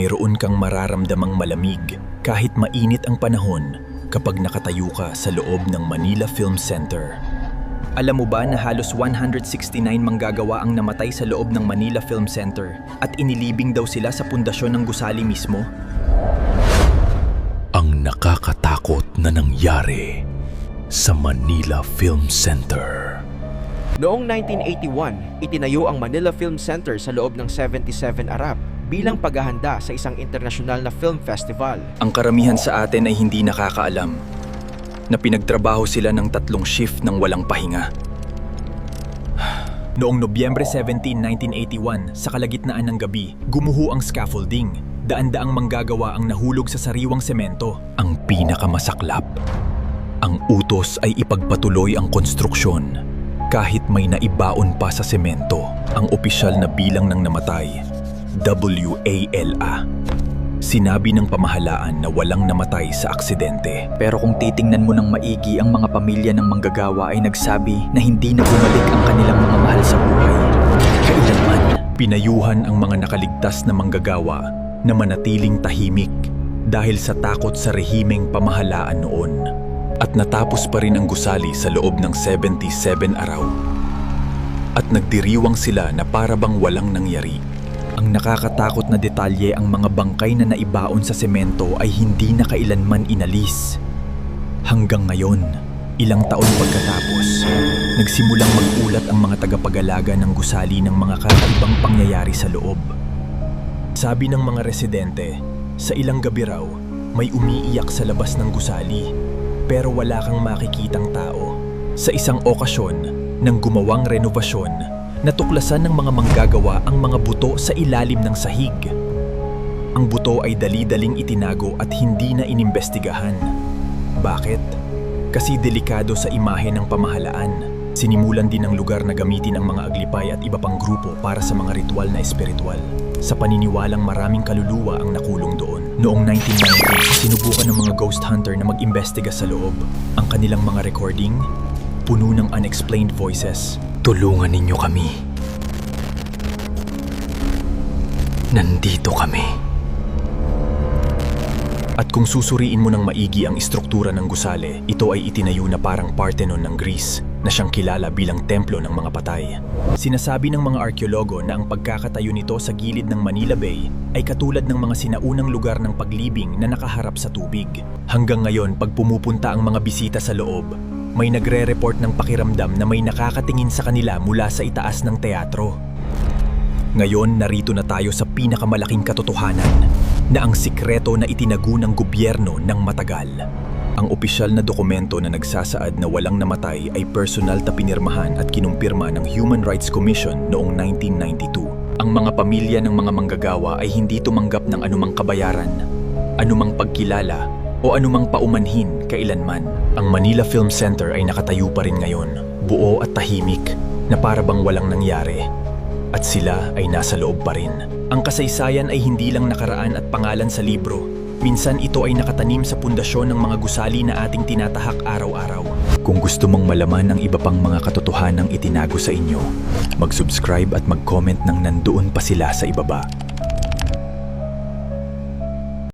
mayroon kang mararamdamang malamig kahit mainit ang panahon kapag nakatayo ka sa loob ng Manila Film Center. Alam mo ba na halos 169 manggagawa ang namatay sa loob ng Manila Film Center at inilibing daw sila sa pundasyon ng gusali mismo? Ang nakakatakot na nangyari sa Manila Film Center. Noong 1981, itinayo ang Manila Film Center sa loob ng 77 Arap bilang paghahanda sa isang internasyonal na film festival. Ang karamihan sa atin ay hindi nakakaalam na pinagtrabaho sila ng 3 shift ng walang pahinga. Noong Nobyembre 17, 1981, sa kalagitnaan ng gabi, gumuho ang scaffolding. Daan-daang manggagawa ang nahulog sa sariwang semento. Ang pinakamasaklap, ang utos ay ipagpatuloy ang konstruksyon kahit may naibaon pa sa semento. Ang opisyal na bilang ng namatay, WALA. Sinabi ng pamahalaan na walang namatay sa aksidente. Pero kung titingnan mo ng maigi, ang mga pamilya ng manggagawa ay nagsabi na hindi na bumalik ang kanilang mga mahal sa buhay. Kailanman. Pinayuhan ang mga nakaligtas na manggagawa na manatiling tahimik dahil sa takot sa rehimeng pamahalaan noon. At natapos pa rin ang gusali sa loob ng 77 araw. At nagdiriwang sila na para bang walang nangyari. Ang nakakatakot na detalye, ang mga bangkay na naibaon sa semento ay hindi na kailanman inalis. Hanggang ngayon, ilang taon pagkatapos, nagsimulang mag-ulat ang mga tagapag-alaga ng gusali ng mga kakaibang pangyayari sa loob. Sabi ng mga residente, sa ilang gabi raw, may umiiyak sa labas ng gusali, pero wala kang makikitang tao. Sa isang okasyon, nang gumawang renovasyon, natuklasan ng mga manggagawa ang mga buto sa ilalim ng sahig. Ang buto ay dali-daling itinago at hindi na inimbestigahan. Bakit? Kasi delikado sa imahe ng pamahalaan. Sinimulan din ng lugar na gamitin ang mga aglipay at iba pang grupo para sa mga ritual na espiritual. Sa paniniwalang maraming kaluluwa ang nakulong doon. Noong 1990, sinubukan ng mga ghost hunter na mag-imbestiga sa loob. Ang kanilang mga recording, puno ng unexplained voices. Tulungan ninyo kami. Nandito kami. At kung susuriin mo ng maigi ang istruktura ng gusali, ito ay itinayo na parang Parthenon ng Greece na siyang kilala bilang templo ng mga patay. Sinasabi ng mga arkeologo na ang pagkakatayo nito sa gilid ng Manila Bay ay katulad ng mga sinaunang lugar ng paglibing na nakaharap sa tubig. Hanggang ngayon, pag pumupunta ang mga bisita sa loob, may nagre-report ng pakiramdam na may nakakatingin sa kanila mula sa itaas ng teatro. Ngayon, narito na tayo sa pinakamalaking katotohanan na ang sikreto na itinago ng gobyerno ng matagal. Ang opisyal na dokumento na nagsasaad na walang namatay ay personal na pinirmahan at kinumpirma ng Human Rights Commission noong 1992. Ang mga pamilya ng mga manggagawa ay hindi tumanggap ng anumang kabayaran, anumang pagkilala, o anumang paumanhin kailanman. Ang Manila Film Center ay nakatayo pa rin ngayon, buo at tahimik, na para bang walang nangyari. At sila ay nasa loob pa rin. Ang kasaysayan ay hindi lang nakaraan at pangalan sa libro. Minsan ito ay nakatanim sa pundasyon ng mga gusali na ating tinatahak araw-araw. Kung gusto mong malaman ang iba pang mga katotohanang itinago sa inyo, mag-subscribe at mag-comment nang nandoon pa sila sa ibaba.